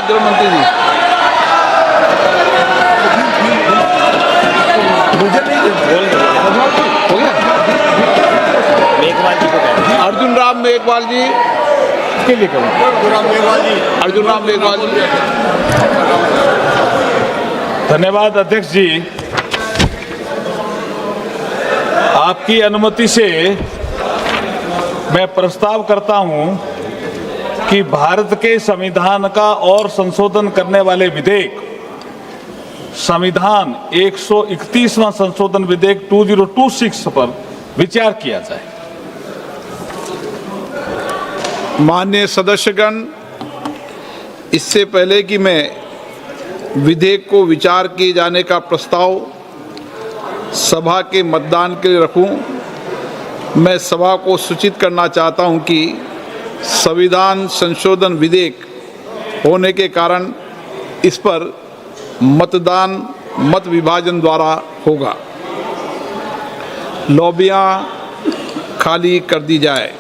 गृह मंत्री जी। हो गया। मेघवाल जी को कहते हैं। अर्जुन राम मेघवाल जी के लिए करूँ। अर्जुन राम मेघवाल जी। धन्यवाद अध्यक्ष जी। आपकी अनुमति से मैं प्रस्ताव करता हूं कि भारत के संविधान का और संशोधन करने वाले विधेयक संविधान 131वां संशोधन विधेयक 2026 पर विचार किया जाए। माननीय सदस्यगण, इससे पहले कि मैं विधेयक को विचार किए जाने का प्रस्ताव सभा के मतदान के लिए रखूं, मैं सभा को सूचित करना चाहता हूं कि संविधान संशोधन विधेयक होने के कारण इस पर मतदान मत विभाजन द्वारा होगा। लॉबियां खाली कर दी जाए।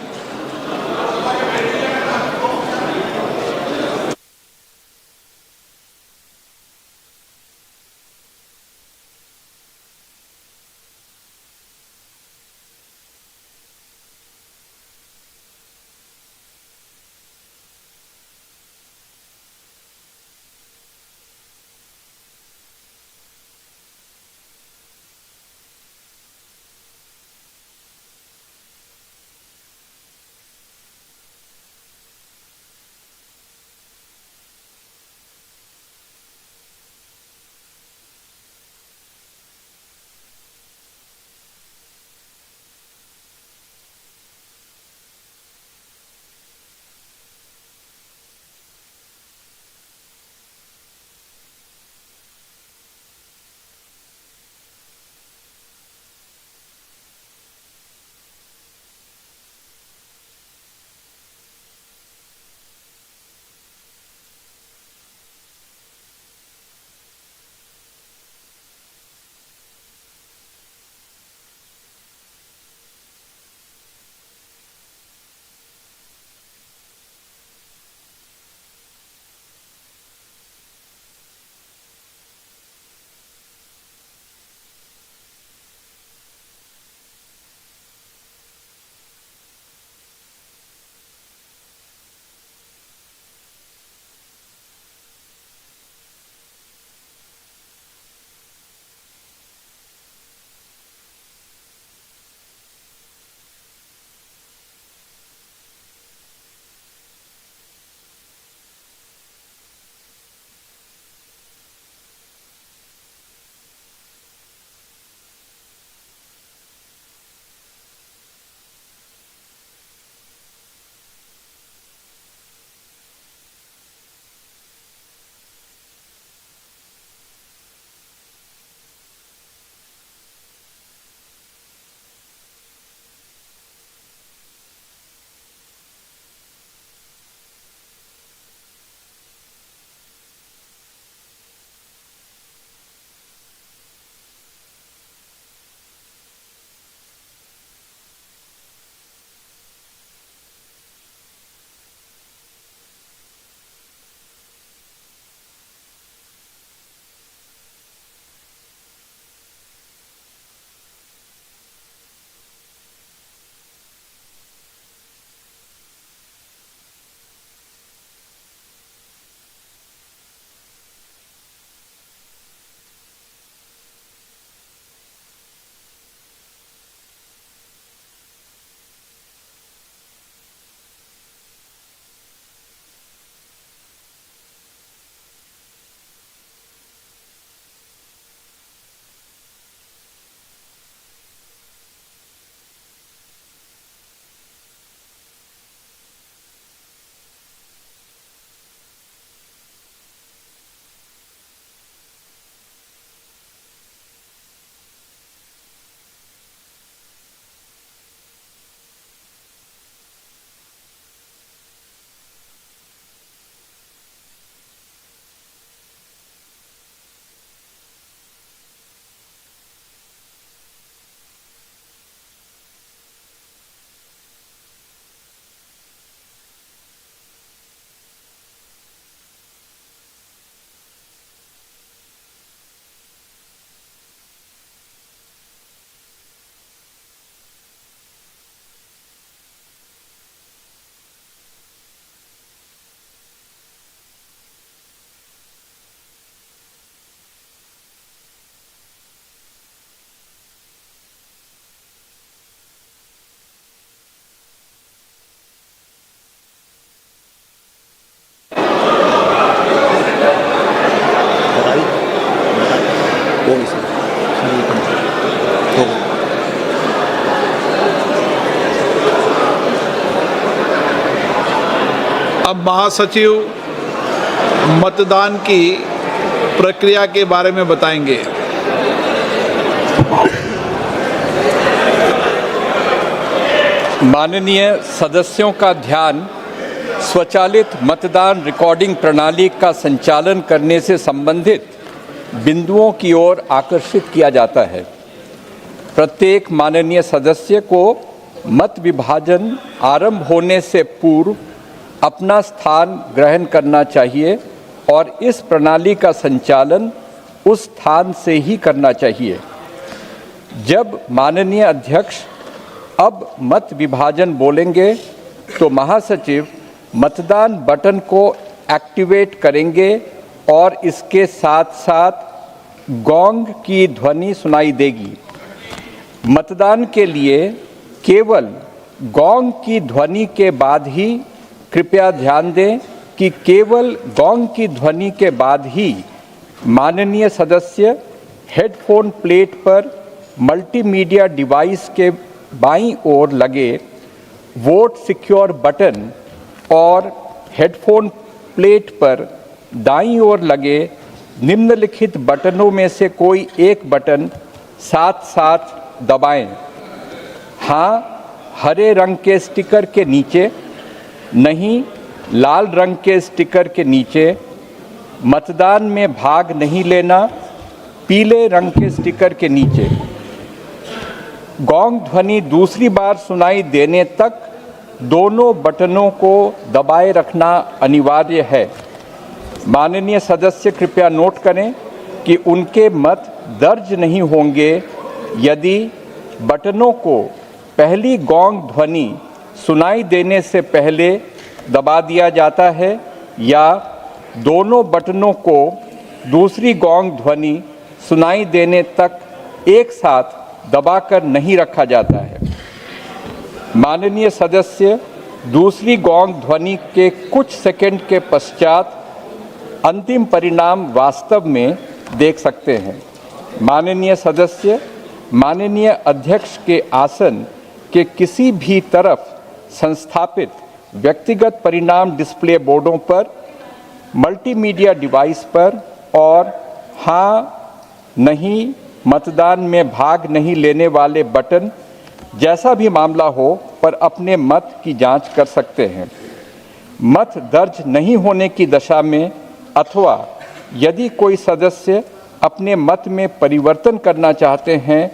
महासचिव मतदान की प्रक्रिया के बारे में बताएंगे। माननीय सदस्यों का ध्यान स्वचालित मतदान रिकॉर्डिंग प्रणाली का संचालन करने से संबंधित बिंदुओं की ओर आकर्षित किया जाता है। प्रत्येक माननीय सदस्य को मत विभाजन आरंभ होने से पूर्व अपना स्थान ग्रहण करना चाहिए और इस प्रणाली का संचालन उस स्थान से ही करना चाहिए। जब माननीय अध्यक्ष अब मत विभाजन बोलेंगे तो महासचिव मतदान बटन को एक्टिवेट करेंगे और इसके साथ साथ गोंग की ध्वनि सुनाई देगी। मतदान के लिए केवल गोंग की ध्वनि के बाद ही, कृपया ध्यान दें कि केवल गोंग की ध्वनि के बाद ही माननीय सदस्य हेडफोन प्लेट पर मल्टीमीडिया डिवाइस के बाईं ओर लगे वोट सिक्योर बटन और हेडफोन प्लेट पर दाईं ओर लगे निम्नलिखित बटनों में से कोई एक बटन साथ साथ दबाएं। हाँ, हरे रंग के स्टिकर के नीचे, नहीं लाल रंग के स्टिकर के नीचे। मतदान में भाग नहीं लेना, पीले रंग के स्टिकर के नीचे। गोंग ध्वनि दूसरी बार सुनाई देने तक दोनों बटनों को दबाए रखना अनिवार्य है। माननीय सदस्य कृपया नोट करें कि उनके मत दर्ज नहीं होंगे यदि बटनों को पहली गोंग ध्वनि सुनाई देने से पहले दबा दिया जाता है या दोनों बटनों को दूसरी गोंग ध्वनि सुनाई देने तक एक साथ दबाकर नहीं रखा जाता है। माननीय सदस्य दूसरी गोंग ध्वनि के कुछ सेकंड के पश्चात अंतिम परिणाम वास्तव में देख सकते हैं। माननीय सदस्य माननीय अध्यक्ष के आसन के किसी भी तरफ संस्थापित व्यक्तिगत परिणाम डिस्प्ले बोर्डों पर, मल्टीमीडिया डिवाइस पर और हाँ, नहीं, मतदान में भाग नहीं लेने वाले बटन जैसा भी मामला हो पर अपने मत की जांच कर सकते हैं। मत दर्ज नहीं होने की दशा में अथवा यदि कोई सदस्य अपने मत में परिवर्तन करना चाहते हैं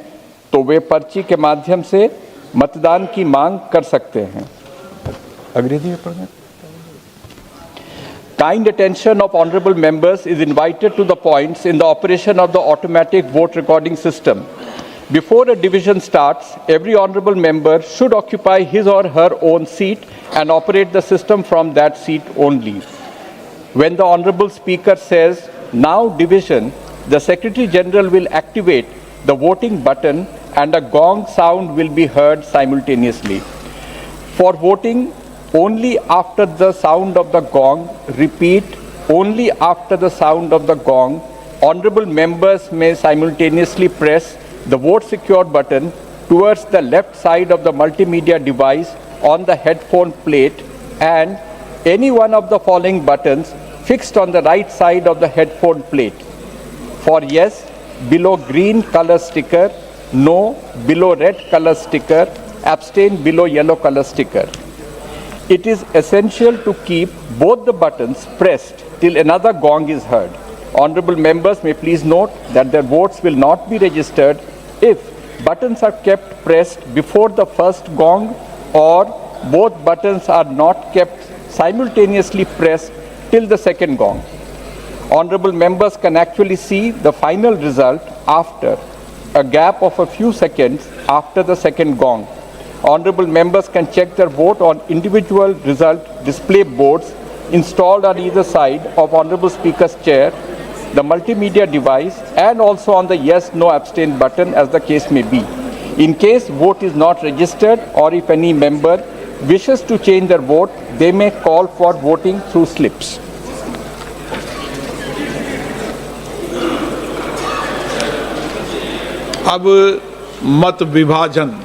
तो वे पर्ची के माध्यम से मतदान की मांग कर सकते हैं। Kind attention of honorable members is invited to the points in the operation of the automatic vote recording system. Before a division starts, every honorable member should occupy his or her own seat and operate the system from that seat only. When the honorable speaker says, "Now division," the Secretary General will activate the voting button and a gong sound will be heard simultaneously. For voting, only after the sound of the gong, repeat, only after the sound of the gong, honorable members may simultaneously press the vote secure button towards the left side of the multimedia device on the headphone plate and any one of the following buttons fixed on the right side of the headphone plate. For yes, below green color sticker, no, below red color sticker, abstain below yellow color sticker. It is essential to keep both the buttons pressed till another gong is heard. Honorable members may please note that their votes will not be registered if buttons are kept pressed before the first gong or both buttons are not kept simultaneously pressed till the second gong. Honorable members can actually see the final result after a gap of a few seconds after the second gong. Honorable members can check their vote on individual result display boards installed on either side of Honorable Speaker's chair, the multimedia device, and also on the yes, no, abstain button as the case may be. In case vote is not registered or if any member wishes to change their vote, they may call for voting through slips. अब मत विभाजन।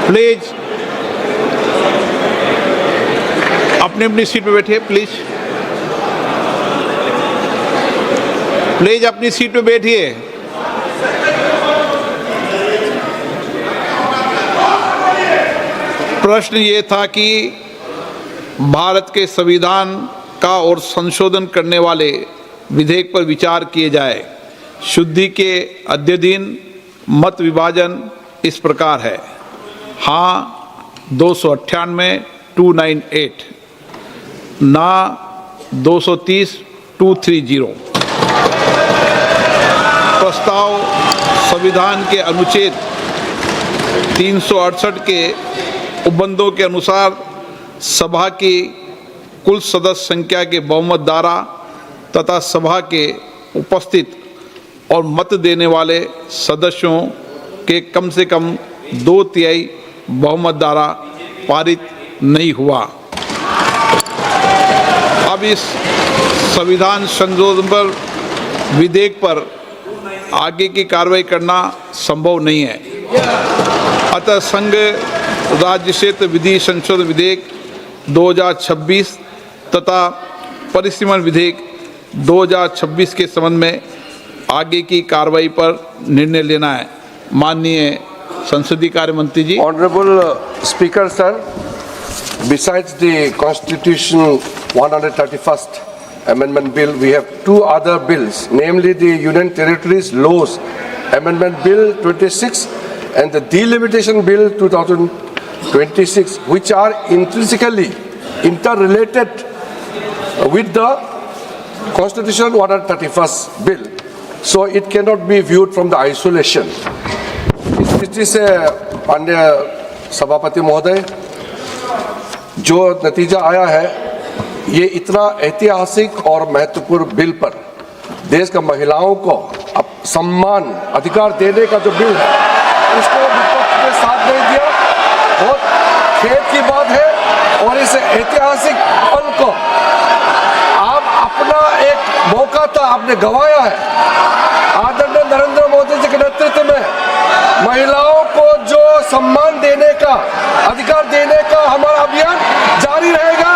Please अपनी अपनी seat पे बैठिए। Please please अपनी seat पे बैठिए। प्रश्न ये था कि भारत के संविधान का और संशोधन करने वाले विधेयक पर विचार किए जाए। शुद्धि के अध्ययन मत विभाजन इस प्रकार है। हाँ 298 298, ना 230 230। प्रस्ताव संविधान के अनुच्छेद 368 के उपबंधों के अनुसार सभा की कुल सदस्य संख्या के बहुमत द्वारा तथा सभा के उपस्थित और मत देने वाले सदस्यों के कम से कम 2/3 बहुमत द्वारा पारित नहीं हुआ। अब इस संविधान संशोधन पर विधेयक पर आगे की कार्रवाई करना संभव नहीं है। अतः संघ राज्य क्षेत्र विधि संशोधन विधेयक 2026 तथा परिसीमन विधेयक 2026 के संबंध में आगे की कार्रवाई पर निर्णय लेना है। माननीय संसदीय कार्य मंत्री जी। Honorable Speaker, sir, besides the Constitution 131st Amendment Bill, we have two other bills, namely the Union Territories Laws Amendment Bill 26 and the Delimitation Bill 2026, which are intrinsically interrelated with the Constitution 131st Bill. So it cannot be viewed from the isolation. इस दृष्टि से माननीय सभापति महोदय, जो नतीजा आया है ये इतना ऐतिहासिक और महत्वपूर्ण बिल पर देश का महिलाओं को अब सम्मान अधिकार देने का जो बिल है उसको विपक्ष ने साथ नहीं दिया। बहुत खेद की बात है और इस ऐतिहासिक पल को आप अपना एक मौका था आपने गंवाया है। आदरणीय नरेंद्र मोदी जी के नेतृत्व में महिलाओं को जो सम्मान देने का अधिकार देने का हमारा अभियान जारी रहेगा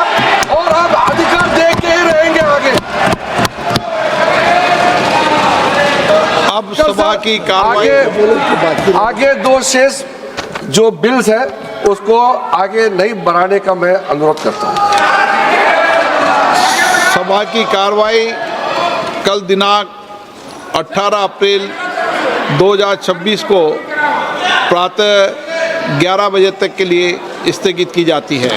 और हम अधिकार दे के ही रहेंगे आगे। अब सभा की कार्रवाई आगे दो शेष जो बिल्स है उसको आगे नहीं बढ़ाने का मैं अनुरोध करता हूं। सभा की कार्रवाई कल दिनांक 18 अप्रैल 2026 को प्रातः 11 बजे तक के लिए स्थगित की जाती है।